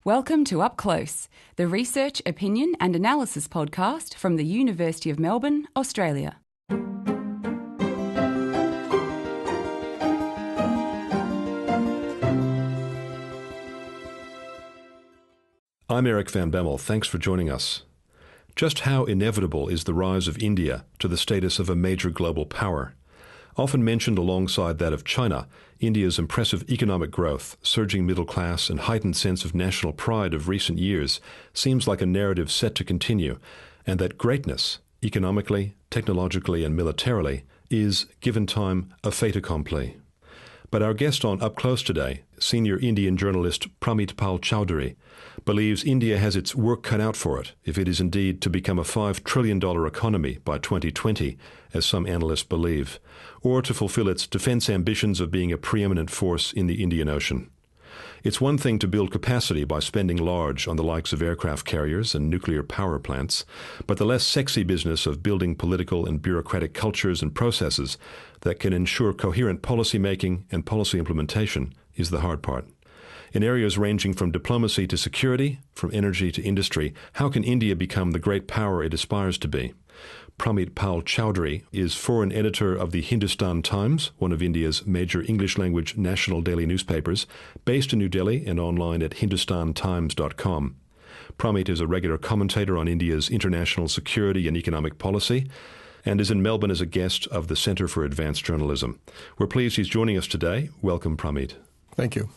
Welcome to Up Close, the research, opinion and analysis podcast from the University of Melbourne, Australia. I'm Eric van Bemmel. Thanks for joining us. Just how inevitable is the rise of India to the status of a major global power? Often mentioned alongside that of China, India's impressive economic growth, surging middle class, and heightened sense of national pride of recent years seems like a narrative set to continue, and that greatness, economically, technologically, and militarily, is, given time, a fait accompli. But our guest on Up Close today, senior Indian journalist Pramit Pal Chaudhuri, believes India has its work cut out for it if it is indeed to become a $5 trillion economy by 2020, as some analysts believe, or to fulfill its defense ambitions of being a preeminent force in the Indian Ocean. It's one thing to build capacity by spending large on the likes of aircraft carriers and nuclear power plants, but the less sexy business of building political and bureaucratic cultures and processes that can ensure coherent policy making and policy implementation is the hard part. In areas ranging from diplomacy to security, from energy to industry, how can India become the great power it aspires to be? Pramit Pal Chaudhuri is foreign editor of the Hindustan Times, one of India's major English-language national daily newspapers, based in New Delhi and online at hindustantimes.com. Pramit is a regular commentator on India's international security and economic policy, and is in Melbourne as a guest of the Centre for Advanced Journalism. We're pleased he's joining us today. Welcome, Pramit. Thank you.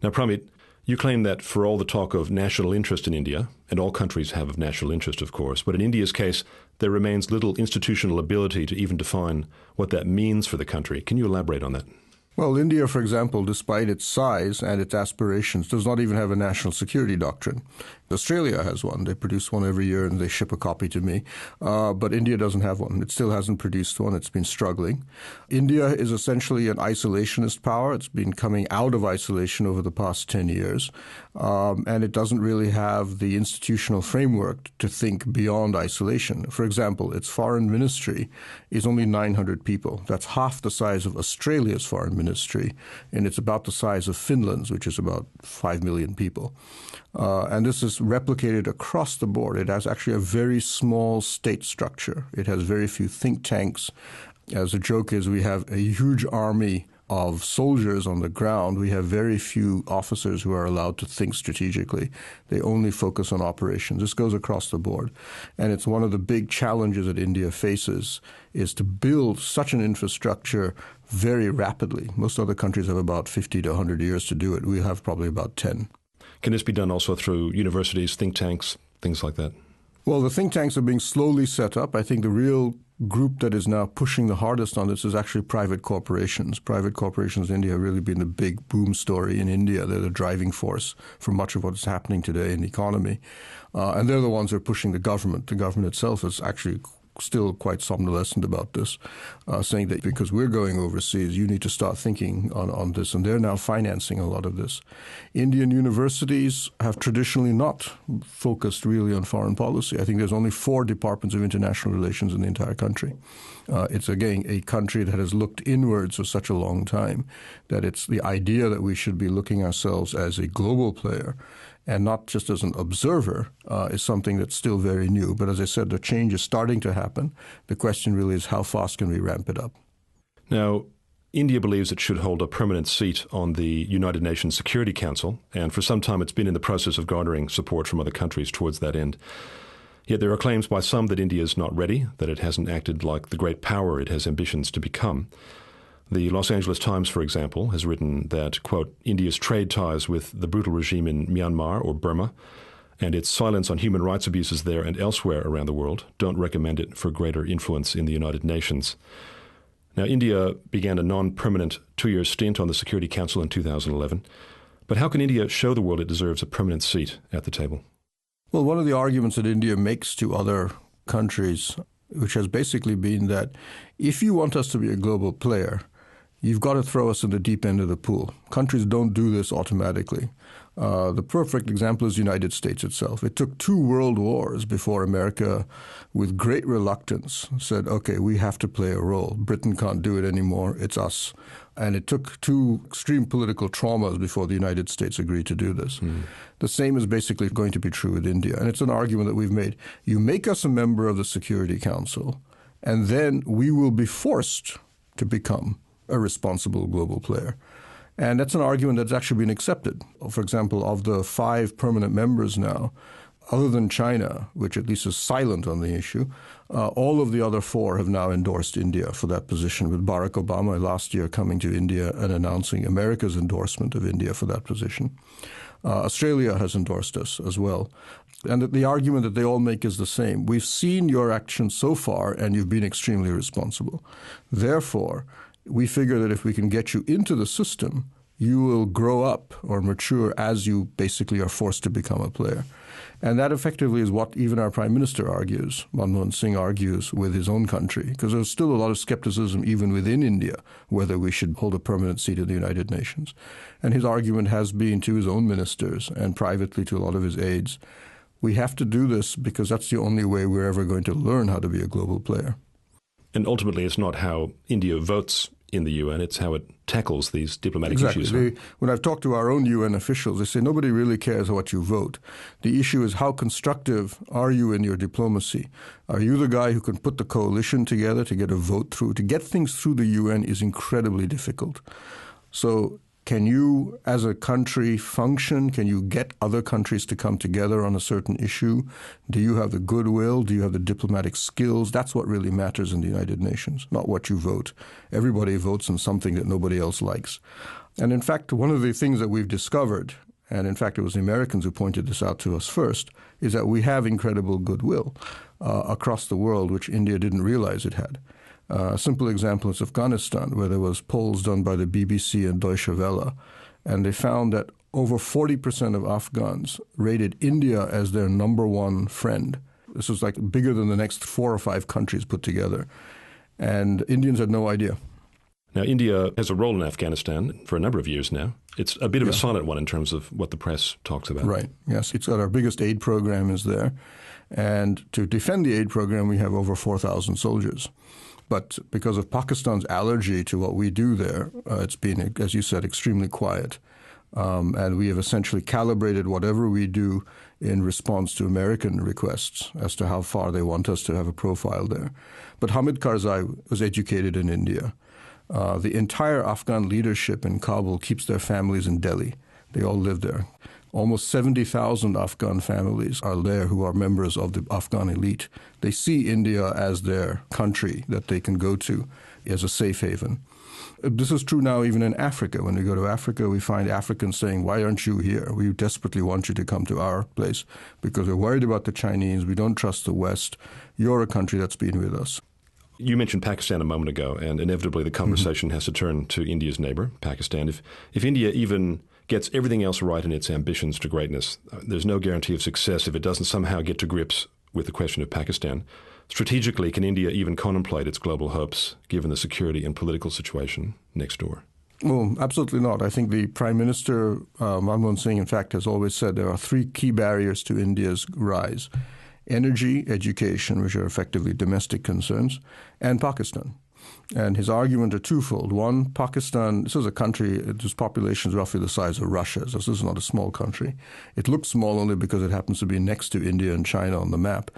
Now, Pramit, you claim that for all the talk of national interest in India, and all countries have of national interest, of course, but in India's case, there remains little institutional ability to even define what that means for the country. Can you elaborate on that? Well, India, for example, despite its size and its aspirations, does not even have a national security doctrine. Australia has one. They produce one every year and they ship a copy to me. But India doesn't have one. It still hasn't produced one. It's been struggling. India is essentially an isolationist power. It's been coming out of isolation over the past 10 years. And it doesn't really have the institutional framework to think beyond isolation. For example, its foreign ministry is only 900 people. That's half the size of Australia's foreign ministry, and it's about the size of Finland's, which is about 5 million people. And this is replicated across the board. It has actually a very small state structure. It has very few think tanks. As the joke is, we have a huge army of soldiers on the ground. We have very few officers who are allowed to think strategically. They only focus on operations. This goes across the board. And it's one of the big challenges that India faces is to build such an infrastructure very rapidly. Most other countries have about 50 to 100 years to do it. We have probably about 10. Can this be done also through universities, think tanks, things like that? Well, the think tanks are being slowly set up. I think the real group that is now pushing the hardest on this is actually private corporations. Private corporations in India have really been the big boom story in India. They're the driving force for much of what is happening today in the economy. And they're the ones who are pushing the government. The government itself is actually still quite somnolescent about this, saying that because we're going overseas, you need to start thinking on this. And they're now financing a lot of this. Indian universities have traditionally not focused really on foreign policy. I think there's only 4 departments of international relations in the entire country. It's, again, a country that has looked inwards for such a long time that it's the idea that we should be looking ourselves as a global player and not just as an observer is something that's still very new. But as I said, the change is starting to happen. The question really is how fast can we ramp it up? Now, India believes it should hold a permanent seat on the United Nations Security Council, and for some time it's been in the process of garnering support from other countries towards that end. Yet there are claims by some that India is not ready, that it hasn't acted like the great power it has ambitions to become. The Los Angeles Times, for example, has written that, quote, India's trade ties with the brutal regime in Myanmar or Burma and its silence on human rights abuses there and elsewhere around the world don't recommend it for greater influence in the United Nations. Now, India began a non-permanent 2-year stint on the Security Council in 2011. But how can India show the world it deserves a permanent seat at the table? Well, one of the arguments that India makes to other countries, which has basically been that if you want us to be a global player, you've got to throw us in the deep end of the pool. Countries don't do this automatically. The perfect example is the United States itself. It took 2 world wars before America, with great reluctance, said, okay, we have to play a role. Britain can't do it anymore. It's us. And it took 2 extreme political traumas before the United States agreed to do this. The same is basically going to be true with India. And it's an argument that we've made. You make us a member of the Security Council, and then we will be forced to become a responsible global player. And that's an argument that's actually been accepted. For example, of the 5 permanent members now, other than China, which at least is silent on the issue, all of the other 4 have now endorsed India for that position, with Barack Obama last year coming to India and announcing America's endorsement of India for that position. Australia has endorsed us as well. And the argument that they all make is the same. We've seen your actions so far, and you've been extremely responsible. Therefore, we figure that if we can get you into the system, you will grow up or mature as you basically are forced to become a player. And that effectively is what even our Prime Minister argues, Manmohan Singh argues with his own country, because there's still a lot of skepticism even within India whether we should hold a permanent seat in the United Nations. And his argument has been to his own ministers and privately to a lot of his aides, we have to do this because that's the only way we're ever going to learn how to be a global player. And ultimately, it's not how India votes in the UN, it's how it tackles these diplomatic issues. When I've talked to our own UN officials, they say nobody really cares what you vote. The issue is how constructive are you in your diplomacy? Are you the guy who can put the coalition together to get a vote through? To get things through the UN is incredibly difficult. So can you, as a country, function? Can you get other countries to come together on a certain issue? Do you have the goodwill? Do you have the diplomatic skills? That's what really matters in the United Nations, not what you vote. Everybody votes on something that nobody else likes. And in fact, one of the things that we've discovered, and in fact it was the Americans who pointed this out to us first, is that we have incredible goodwill across the world, which India didn't realize it had. A simple example is Afghanistan, where there was polls done by the BBC and Deutsche Welle, and they found that over 40% of Afghans rated India as their number 1 friend. This was like bigger than the next 4 or 5 countries put together. And Indians had no idea. Now, India has a role in Afghanistan for a number of years now. It's a bit of a silent one in terms of what the press talks about. Right, yes. It's got our biggest aid program is there. And to defend the aid program, we have over 4,000 soldiers. But because of Pakistan's allergy to what we do there, it's been, as you said, extremely quiet. And we have essentially calibrated whatever we do in response to American requests as to how far they want us to have a profile there. But Hamid Karzai was educated in India. The entire Afghan leadership in Kabul keeps their families in Delhi. They all live there. Almost 70,000 Afghan families are there who are members of the Afghan elite. They see India as their country that they can go to as a safe haven. This is true now even in Africa. When we go to Africa, we find Africans saying, why aren't you here? We desperately want you to come to our place because we're worried about the Chinese. We don't trust the West. You're a country that's been with us. You mentioned Pakistan a moment ago, and inevitably the conversation has to turn to India's neighbor, Pakistan. If India even gets everything else right in its ambitions to greatness, there's no guarantee of success if it doesn't somehow get to grips with the question of Pakistan. Strategically, can India even contemplate its global hopes, given the security and political situation next door? Well, absolutely not. I think the Prime Minister, Manmohan Singh, in fact, has always said there are 3 key barriers to India's rise: energy, education, which are effectively domestic concerns, and Pakistan. And his argument are twofold. One, Pakistan, this is a country whose population is roughly the size of Russia's. This is not a small country. It looks small only because it happens to be next to India and China on the map.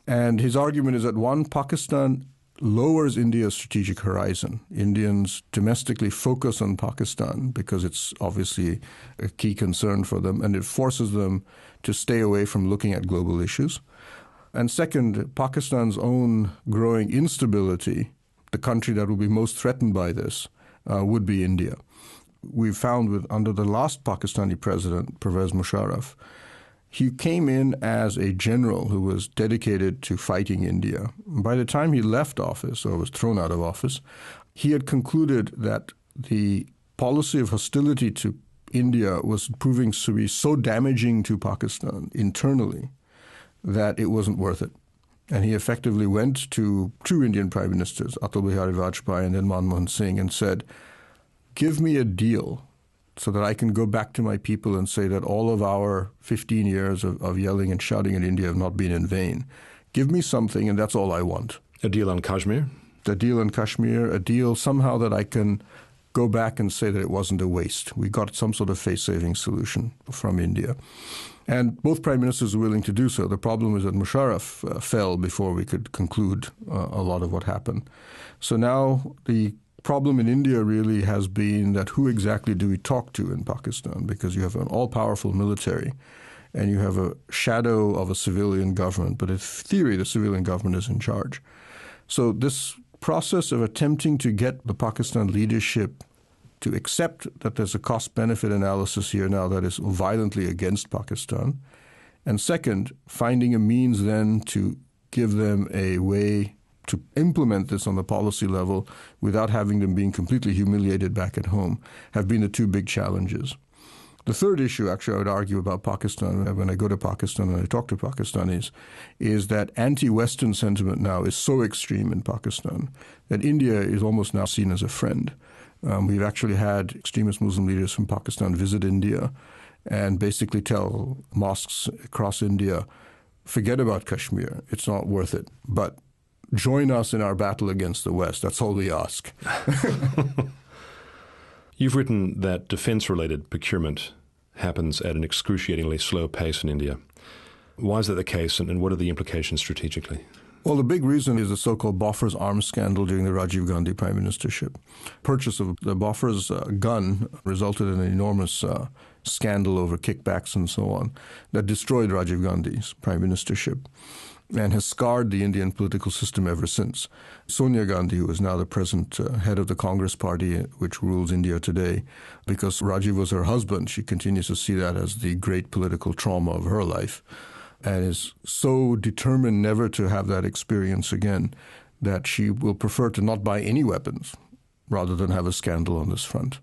And his argument is that, one, Pakistan lowers India's strategic horizon. Indians domestically focus on Pakistan because it's obviously a key concern for them, and it forces them to stay away from looking at global issues. And second, Pakistan's own growing instability, the country that will be most threatened by this, would be India. We found under the last Pakistani president, Pervez Musharraf, he came in as a general who was dedicated to fighting India. By the time he left office, or was thrown out of office, he had concluded that the policy of hostility to India was proving to be so damaging to Pakistan internally that it wasn't worth it. And he effectively went to 2 Indian prime ministers, Atal Bihari Vajpayee and then Manmohan Singh, and said, give me a deal so that I can go back to my people and say that all of our 15 years of yelling and shouting in India have not been in vain. Give me something, and that's all I want. A deal on Kashmir? A deal in Kashmir, a deal somehow that I can go back and say that it wasn't a waste. We got some sort of face-saving solution from India. And both prime ministers are willing to do so. The problem is that Musharraf fell before we could conclude a lot of what happened. So now the problem in India really has been that who exactly do we talk to in Pakistan? Because you have an all-powerful military and you have a shadow of a civilian government, but in theory the civilian government is in charge. So this process of attempting to get the Pakistan leadership to accept that there's a cost-benefit analysis here now that is violently against Pakistan, and second, finding a means then to give them a way to implement this on the policy level without having them being completely humiliated back at home, have been the two big challenges. The third issue, actually, I would argue about Pakistan, when I go to Pakistan and I talk to Pakistanis, is that anti-Western sentiment now is so extreme in Pakistan that India is almost now seen as a friend. We've actually had extremist Muslim leaders from Pakistan visit India and basically tell mosques across India, forget about Kashmir, it's not worth it, but join us in our battle against the West. That's all we ask. You've written that defense-related procurement happens at an excruciatingly slow pace in India. Why is that the case, and what are the implications strategically? Well, the big reason is the so-called Bofors arms scandal during the Rajiv Gandhi prime ministership. Purchase of the Bofors gun resulted in an enormous scandal over kickbacks and so on that destroyed Rajiv Gandhi's prime ministership and has scarred the Indian political system ever since. Sonia Gandhi, who is now the present head of the Congress party, which rules India today, because Rajiv was her husband, she continues to see that as the great political trauma of her life, and is so determined never to have that experience again that she will prefer to not buy any weapons rather than have a scandal on this front.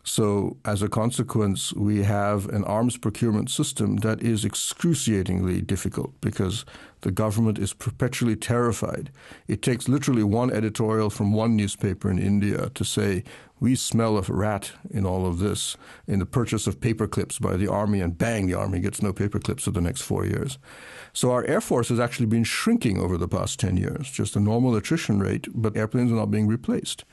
So as a consequence, we have an arms procurement system that is excruciatingly difficult because the government is perpetually terrified. It takes literally one editorial from one newspaper in India to say, we smell a rat in all of this, in the purchase of paper clips by the army, and bang, the army gets no paper clips for the next 4 years. So our Air Force has actually been shrinking over the past 10 years, just a normal attrition rate, but airplanes are not being replaced.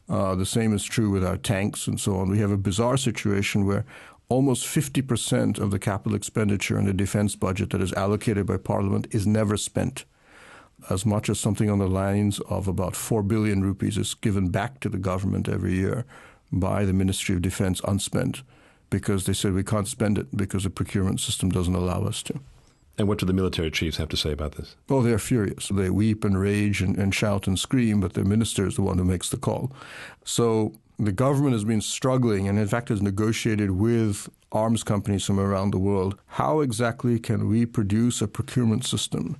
The same is true with our tanks and so on. We have a bizarre situation where almost 50% of the capital expenditure in the defense budget that is allocated by Parliament is never spent. As much as something on the lines of about 4 billion rupees is given back to the government every year by the Ministry of Defense unspent because they said we can't spend it because the procurement system doesn't allow us to. And what do the military chiefs have to say about this? Oh, they're furious. They weep and rage and shout and scream, but their minister is the one who makes the call. So the government has been struggling and, in fact, has negotiated with arms companies from around the world. How exactly can we produce a procurement system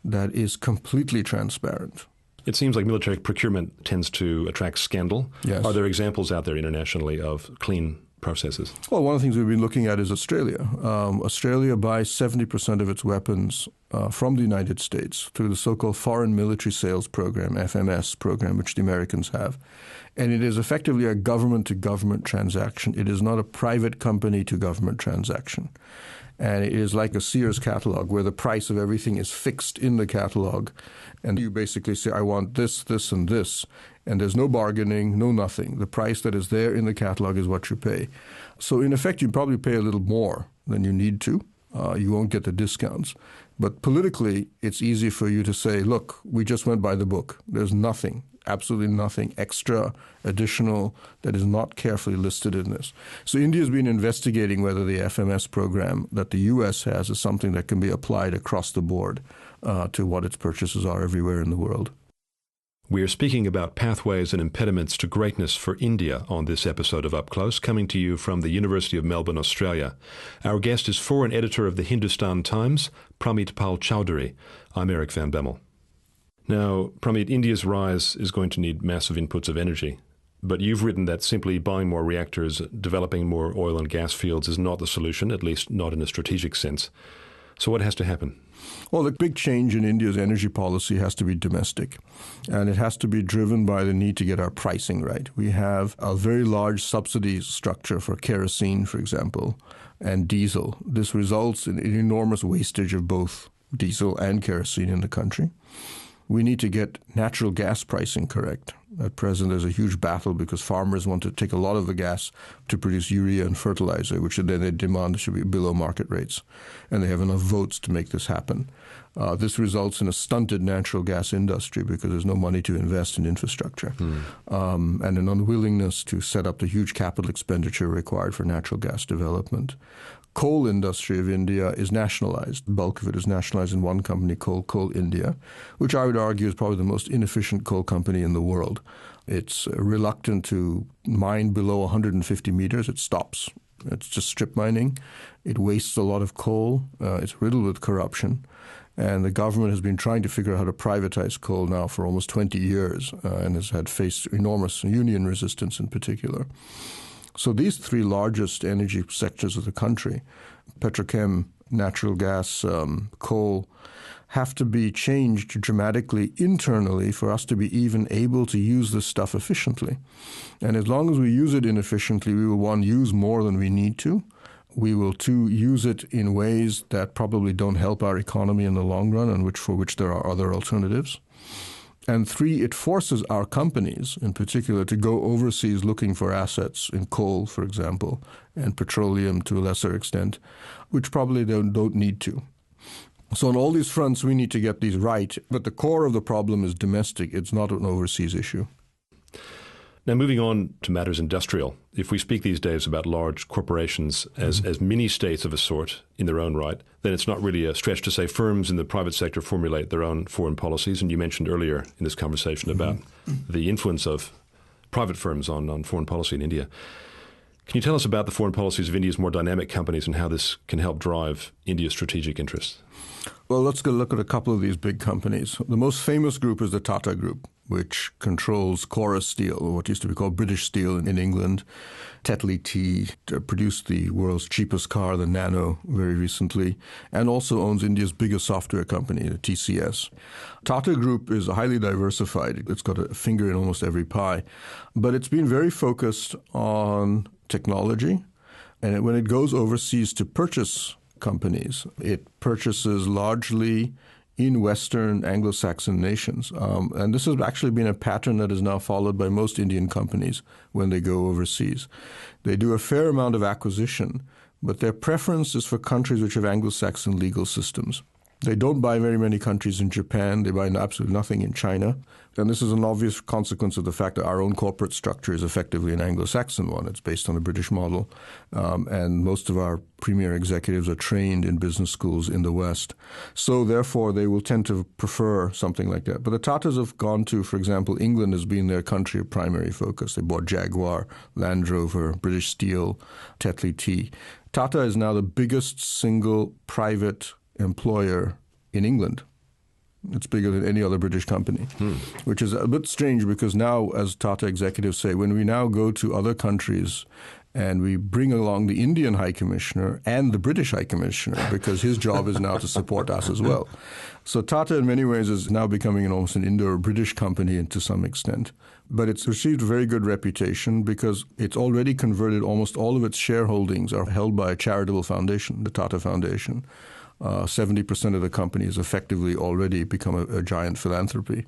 that is completely transparent? It seems like military procurement tends to attract scandal. Yes. Are there examples out there internationally of clean processes? Well, one of the things we've been looking at is Australia. Australia buys 70% of its weapons from the United States through the so-called Foreign Military Sales Program, FMS program, which the Americans have. And it is effectively a government-to-government transaction. It is not a private company-to-government transaction. And it is like a Sears catalog where the price of everything is fixed in the catalog. And you basically say, I want this, this, and this. And there's no bargaining, no nothing. The price that is there in the catalog is what you pay. So in effect, you probably pay a little more than you need to. You won't get the discounts. But politically, it's easy for you to say, look, we just went by the book. There's nothing, absolutely nothing extra, additional that is not carefully listed in this. So India's been investigating whether the FMS program that the U.S. has is something that can be applied across the board to what its purchases are everywhere in the world. We are speaking about pathways and impediments to greatness for India on this episode of Up Close, coming to you from the University of Melbourne, Australia. Our guest is foreign editor of the Hindustan Times, Pramit Pal Chaudhuri. I'm Eric van Bemmel. Now, Pramit, India's rise is going to need massive inputs of energy, but you've written that simply buying more reactors, developing more oil and gas fields is not the solution, at least not in a strategic sense. So what has to happen? Well, the big change in India's energy policy has to be domestic, and it has to be driven by the need to get our pricing right. We have a very large subsidy structure for kerosene, for example, and diesel. This results in an enormous wastage of both diesel and kerosene in the country. We need to get natural gas pricing correct. At present, there's a huge battle because farmers want to take a lot of the gas to produce urea and fertilizer, which then they demand should be below market rates. And they have enough votes to make this happen. This results in a stunted natural gas industry because there's no money to invest in infrastructure and an unwillingness to set up the huge capital expenditure required for natural gas development. Coal industry of India is nationalized. The bulk of it is nationalized in one company called Coal India, which I would argue is probably the most inefficient coal company in the world. It's reluctant to mine below 150 meters. It stops. It's just strip mining. It wastes a lot of coal. It's riddled with corruption. And the government has been trying to figure out how to privatize coal now for almost 20 years and has had faced enormous union resistance in particular. So these three largest energy sectors of the country, petrochem, natural gas, coal, have to be changed dramatically internally for us to be even able to use this stuff efficiently. And as long as we use it inefficiently, we will, one, use more than we need to. We will, two, use it in ways that probably don't help our economy in the long run and for which there are other alternatives. And three, it forces our companies, in particular, to go overseas looking for assets in coal, for example, and petroleum to a lesser extent, which probably they don't need to. So on all these fronts, we need to get these right. But the core of the problem is domestic. It's not an overseas issue. Now, moving on to matters industrial, if we speak these days about large corporations as mini-states of a sort in their own right, then it's not really a stretch to say firms in the private sector formulate their own foreign policies. And you mentioned earlier in this conversation about the influence of private firms on foreign policy in India. Can you tell us about the foreign policies of India's more dynamic companies and how this can help drive India's strategic interests? Well, let's go look at a couple of these big companies. The most famous group is the Tata Group, which controls Chorus Steel, or what used to be called British Steel in England. Tetley Tea produced the world's cheapest car, the Nano, very recently, and also owns India's biggest software company, the TCS. Tata Group is highly diversified. It's got a finger in almost every pie. But it's been very focused on technology. And when it goes overseas to purchase companies, it purchases largely in Western Anglo-Saxon nations. And this has actually been a pattern that is now followed by most Indian companies when they go overseas. They do a fair amount of acquisition, but their preference is for countries which have Anglo-Saxon legal systems. They don't buy very many countries in Japan. They buy absolutely nothing in China. And this is an obvious consequence of the fact that our own corporate structure is effectively an Anglo-Saxon one. It's based on the British model. And most of our premier executives are trained in business schools in the West. So therefore, they will tend to prefer something like that. But the Tatas have gone to, for example, England has been their country of primary focus. They bought Jaguar, Land Rover, British Steel, Tetley Tea. Tata is now the biggest single private employer in England. It's bigger than any other British company, which is a bit strange because now, as Tata executives say, when we now go to other countries and we bring along the Indian High Commissioner and the British High Commissioner because his job is now to support us as well. So Tata in many ways is now becoming almost an Indo-British company to some extent. But it's received a very good reputation because it's already converted almost all of its shareholdings are held by a charitable foundation, the Tata Foundation. 70% of the company has effectively already become a giant philanthropy.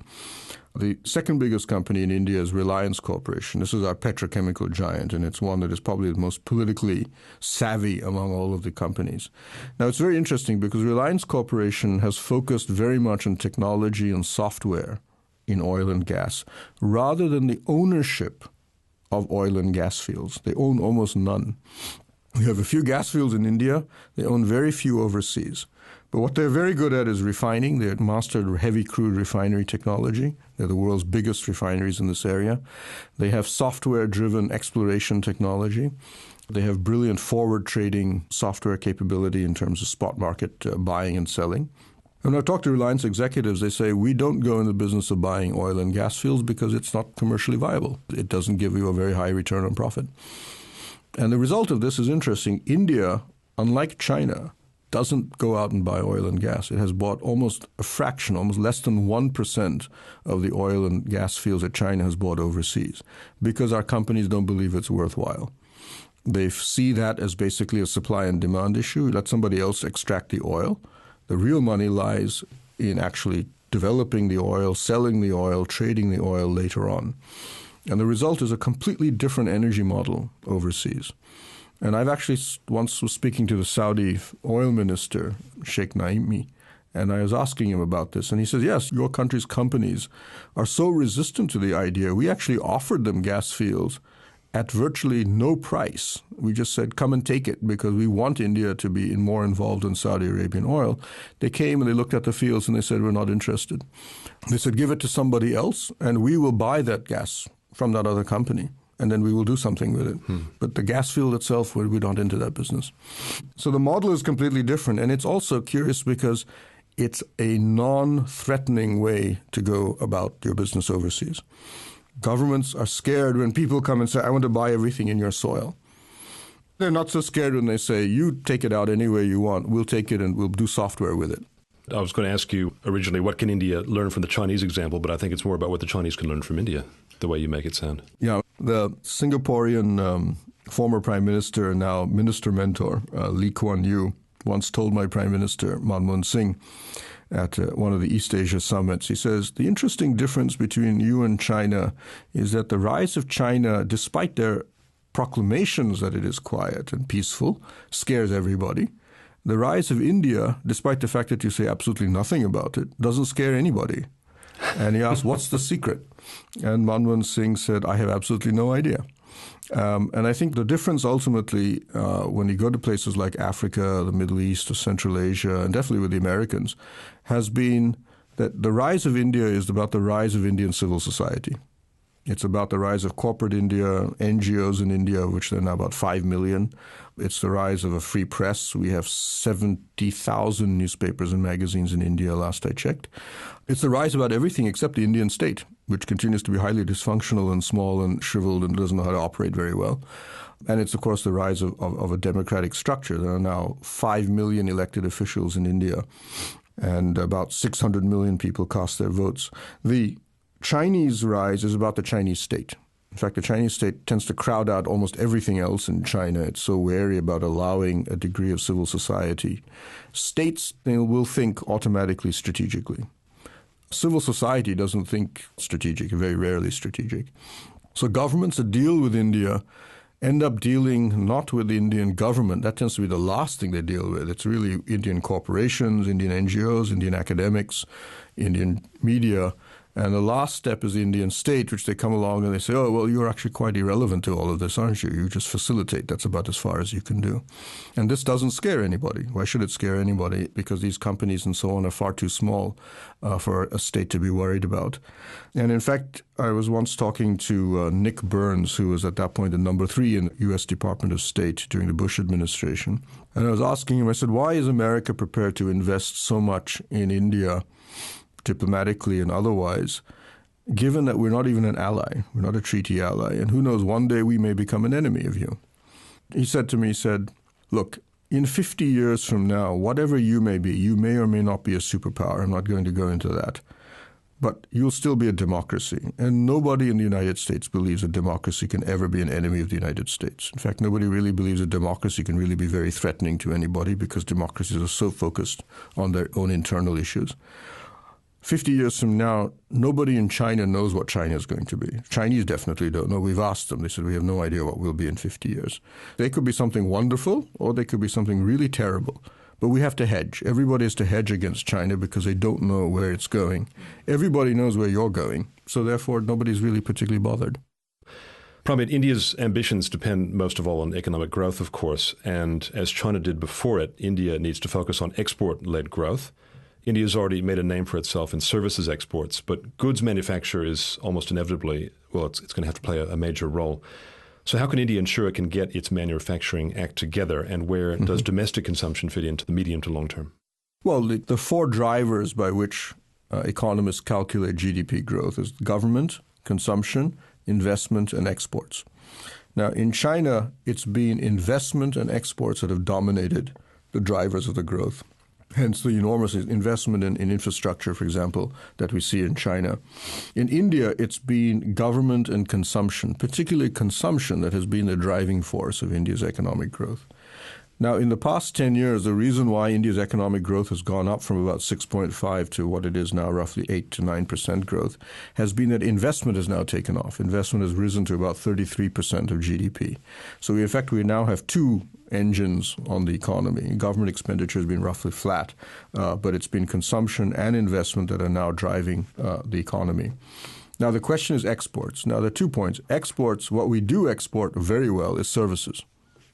The second biggest company in India is Reliance Corporation. This is our petrochemical giant, and it's one that is probably the most politically savvy among all of the companies. Now, it's very interesting because Reliance Corporation has focused very much on technology and software in oil and gas, rather than the ownership of oil and gas fields. They own almost none. We have a few gas fields in India. They own very few overseas. But what they're very good at is refining. They've mastered heavy crude refinery technology. They're the world's biggest refineries in this area. They have software-driven exploration technology. They have brilliant forward trading software capability in terms of spot market buying and selling. And when I talk to Reliance executives, they say, we don't go in the business of buying oil and gas fields because it's not commercially viable. It doesn't give you a very high return on profit. And the result of this is interesting. India, unlike China, doesn't go out and buy oil and gas. It has bought almost a fraction, almost less than 1% of the oil and gas fields that China has bought overseas because our companies don't believe it's worthwhile. They see that as basically a supply and demand issue. Let somebody else extract the oil. The real money lies in actually developing the oil, selling the oil, trading the oil later on. And the result is a completely different energy model overseas. And I've actually once was speaking to the Saudi oil minister, Sheikh Naimi, and I was asking him about this. And he says, yes, your country's companies are so resistant to the idea. We actually offered them gas fields at virtually no price. We just said, come and take it because we want India to be more involved in Saudi Arabian oil. They came and they looked at the fields and they said, we're not interested. They said, give it to somebody else and we will buy that gas from that other company. And then we will do something with it. But the gas field itself, we're not into that business. So the model is completely different. And it's also curious because it's a non-threatening way to go about your business overseas. Governments are scared when people come and say, I want to buy everything in your soil. They're not so scared when they say, you take it out any way you want. We'll take it and we'll do software with it. I was going to ask you originally, what can India learn from the Chinese example? But I think it's more about what the Chinese can learn from India, the way you make it sound. Yeah, the Singaporean former prime minister, now minister mentor, Lee Kuan Yew, once told my prime minister, Manmohan Singh, at one of the East Asia summits, he says, the interesting difference between you and China is that the rise of China, despite their proclamations that it is quiet and peaceful, scares everybody. The rise of India, despite the fact that you say absolutely nothing about it, doesn't scare anybody. And he asked, what's the secret? And Manmohan Singh said, I have absolutely no idea. And I think the difference ultimately, when you go to places like Africa, the Middle East, or Central Asia, and definitely with the Americans, has been that the rise of India is about the rise of Indian civil society. It's about the rise of corporate India, NGOs in India, which there are now about 5 million. It's the rise of a free press. We have 70,000 newspapers and magazines in India, last I checked. It's the rise about everything except the Indian state, which continues to be highly dysfunctional and small and shriveled and doesn't know how to operate very well. And it's, of course, the rise of a democratic structure. There are now 5 million elected officials in India, and about 600 million people cast their votes. The Chinese rise is about the Chinese state. In fact, the Chinese state tends to crowd out almost everything else in China. It's so wary about allowing a degree of civil society. States, they will think automatically strategically. Civil society doesn't think strategic, very rarely strategic. So governments that deal with India end up dealing not with the Indian government. That tends to be the last thing they deal with. It's really Indian corporations, Indian NGOs, Indian academics, Indian media. And the last step is the Indian state, which they come along and they say, oh, well, you're actually quite irrelevant to all of this, aren't you? You just facilitate. That's about as far as you can do. And this doesn't scare anybody. Why should it scare anybody? Because these companies and so on are far too small for a state to be worried about. And in fact, I was once talking to Nick Burns, who was at that point the number 3 in the U.S. Department of State during the Bush administration. And I was asking him, I said, why is America prepared to invest so much in India diplomatically and otherwise, given that we're not even an ally, we're not a treaty ally, and who knows, one day we may become an enemy of you. He said to me, look, in 50 years from now, whatever you may be, you may or may not be a superpower. I'm not going to go into that. But you'll still be a democracy. And nobody in the United States believes a democracy can ever be an enemy of the United States. In fact, nobody really believes a democracy can really be very threatening to anybody because democracies are so focused on their own internal issues. 50 years from now, nobody in China knows what China is going to be. Chinese definitely don't know. We've asked them. They said, we have no idea what we'll be in 50 years. They could be something wonderful or they could be something really terrible. But we have to hedge. Everybody has to hedge against China because they don't know where it's going. Everybody knows where you're going. So therefore, nobody's really particularly bothered. Pramit, India's ambitions depend most of all on economic growth, of course. And as China did before it, India needs to focus on export-led growth. India's already made a name for itself in services exports, but goods manufacture is almost inevitably, well, it's going to have to play a major role. So how can India ensure it can get its manufacturing act together, and where does domestic consumption fit into the medium to long term? Well, the 4 drivers by which economists calculate GDP growth is government, consumption, investment, and exports. Now, in China, it's been investment and exports that have dominated the drivers of the growth. Hence the enormous investment in infrastructure, for example, that we see in China. In India, it's been government and consumption, particularly consumption, that has been the driving force of India's economic growth. Now, in the past 10 years, the reason why India's economic growth has gone up from about 6.5 to what it is now, roughly 8 to 9% growth, has been that investment has now taken off. Investment has risen to about 33% of GDP. So, in fact, we now have two engines on the economy. Government expenditure has been roughly flat, but it's been consumption and investment that are now driving the economy. Now, the question is exports. Now, there are 2 points. Exports, what we do export very well is services.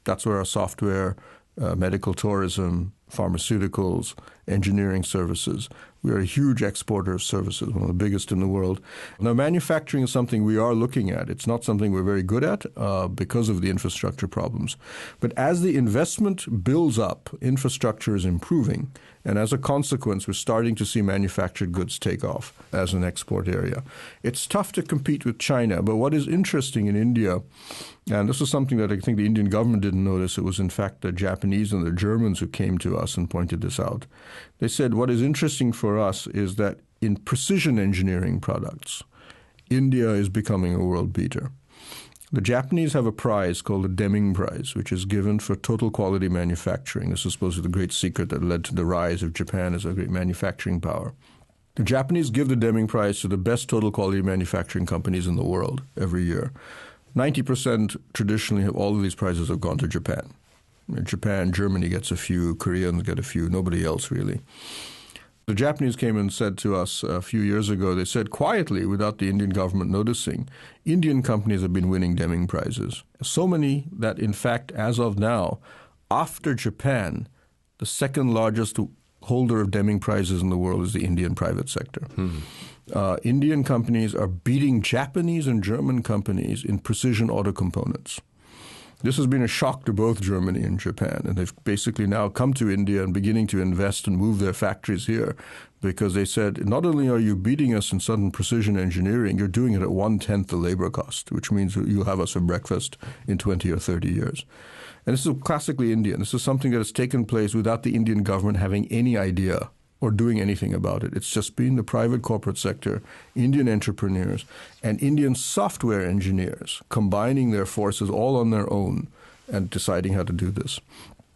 That's where our software, medical tourism, pharmaceuticals, engineering services. We are a huge exporter of services, one of the biggest in the world. Now, manufacturing is something we are looking at. It's not something we're very good at because of the infrastructure problems. But as the investment builds up, infrastructure is improving. And as a consequence, we're starting to see manufactured goods take off as an export area. It's tough to compete with China. But what is interesting in India, and this is something that I think the Indian government didn't notice, it was in fact the Japanese and the Germans who came to us and pointed this out. They said what is interesting for us is that in precision engineering products, India is becoming a world beater. The Japanese have a prize called the Deming Prize, which is given for total quality manufacturing. This is supposed to be the great secret that led to the rise of Japan as a great manufacturing power. The Japanese give the Deming Prize to the best total quality manufacturing companies in the world every year. 90% traditionally of all of these prizes have gone to Japan. Japan, Germany gets a few, Koreans get a few, nobody else really. The Japanese came and said to us a few years ago, they said quietly, without the Indian government noticing, Indian companies have been winning Deming Prizes. So many that, in fact, as of now, after Japan, the second largest holder of Deming Prizes in the world is the Indian private sector. Indian companies are beating Japanese and German companies in precision auto components. This has been a shock to both Germany and Japan, and they've basically now come to India and beginning to invest and move their factories here because they said, not only are you beating us in sudden precision engineering, you're doing it at 1/10 the labor cost, which means you'll have us for breakfast in 20 or 30 years. And this is classically Indian. This is something that has taken place without the Indian government having any idea or doing anything about it. It's just been the private corporate sector, Indian entrepreneurs, and Indian software engineers combining their forces all on their own and deciding how to do this.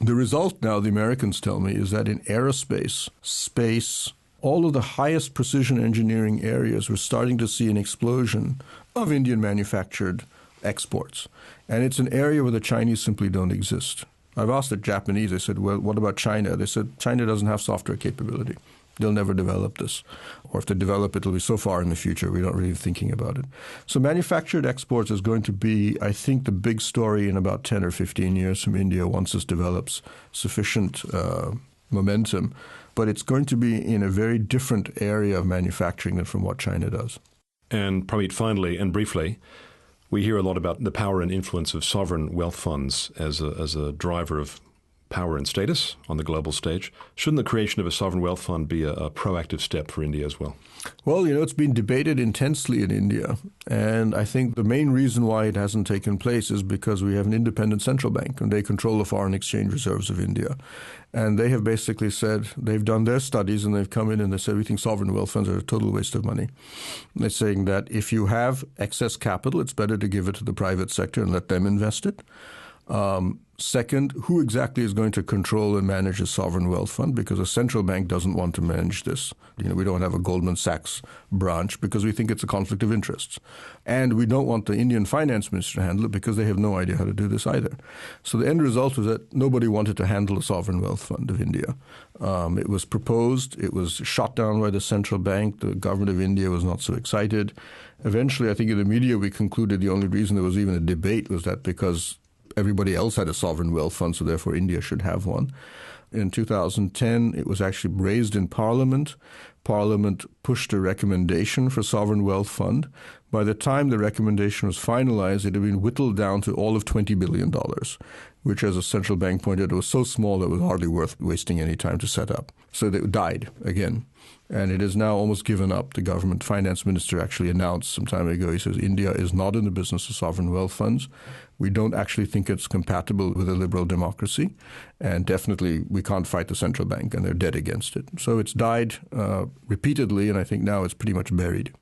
The result now, the Americans tell me, is that in aerospace, space, all of the highest precision engineering areas, we're starting to see an explosion of Indian manufactured exports. And it's an area where the Chinese simply don't exist. I've asked the Japanese, I said, well, what about China? They said, China doesn't have software capability. They'll never develop this. Or if they develop it, it'll be so far in the future, we're not really thinking about it. So manufactured exports is going to be, I think, the big story in about 10 or 15 years from India once this develops sufficient momentum. But it's going to be in a very different area of manufacturing than from what China does. And Pramit, finally and briefly, we hear a lot about the power and influence of sovereign wealth funds as a driver of power and status on the global stage. Shouldn't the creation of a sovereign wealth fund be a proactive step for India as well? Well, it's been debated intensely in India. And I think the main reason why it hasn't taken place is because we have an independent central bank and they control the foreign exchange reserves of India. And they have basically said, they've done their studies and they've come in and they said, we think sovereign wealth funds are a total waste of money. And they're saying that if you have excess capital, it's better to give it to the private sector and let them invest it. Second, who exactly is going to control and manage a sovereign wealth fund? Because a central bank doesn't want to manage this. We don't have a Goldman Sachs branch because we think it's a conflict of interests. And we don't want the Indian finance minister to handle it because they have no idea how to do this either. So the end result was that nobody wanted to handle a sovereign wealth fund of India. It was proposed. It was shot down by the central bank. The government of India was not so excited. Eventually, I think in the media, we concluded the only reason there was even a debate was that because everybody else had a sovereign wealth fund, so therefore India should have one. In 2010, it was actually raised in Parliament. Parliament pushed a recommendation for sovereign wealth fund. By the time the recommendation was finalized, it had been whittled down to all of $20 billion, which, as a central bank pointed out, was so small that it was hardly worth wasting any time to set up. So it died again. And it is now almost given up. The government finance minister actually announced some time ago, he says, India is not in the business of sovereign wealth funds. We don't actually think it's compatible with a liberal democracy, and definitely we can't fight the central bank, and they're dead against it. So it's died repeatedly, and I think now it's pretty much buried.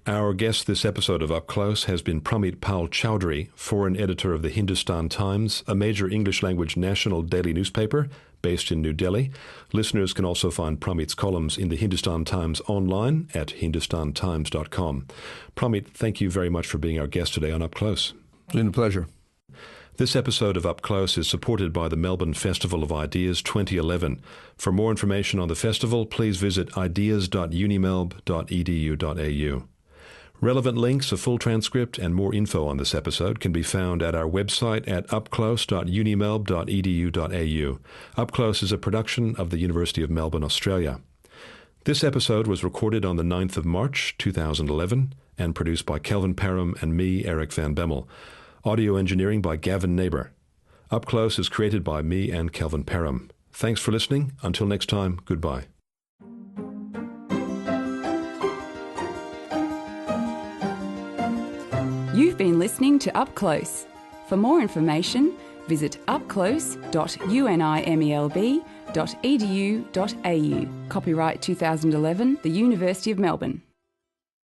Our guest this episode of Up Close has been Pramit Pal Chaudhuri, foreign editor of the Hindustan Times, a major English-language national daily newspaper based in New Delhi. Listeners can also find Pramit's columns in the Hindustan Times online at hindustantimes.com. Pramit, thank you very much for being our guest today on Up Close. It's been a pleasure. This episode of Up Close is supported by the Melbourne Festival of Ideas 2011. For more information on the festival, please visit ideas.unimelb.edu.au. Relevant links, a full transcript, and more info on this episode can be found at our website at upclose.unimelb.edu.au. Up Close is a production of the University of Melbourne, Australia. This episode was recorded on the 9th of March 2011 and produced by Kelvin Parham and me, Eric van Bemmel. Audio engineering by Gavin Neighbour. Up Close is created by me and Kelvin Parham. Thanks for listening. Until next time, goodbye. You've been listening to Up Close. For more information, visit upclose.unimelb.edu.au. Copyright 2011, the University of Melbourne.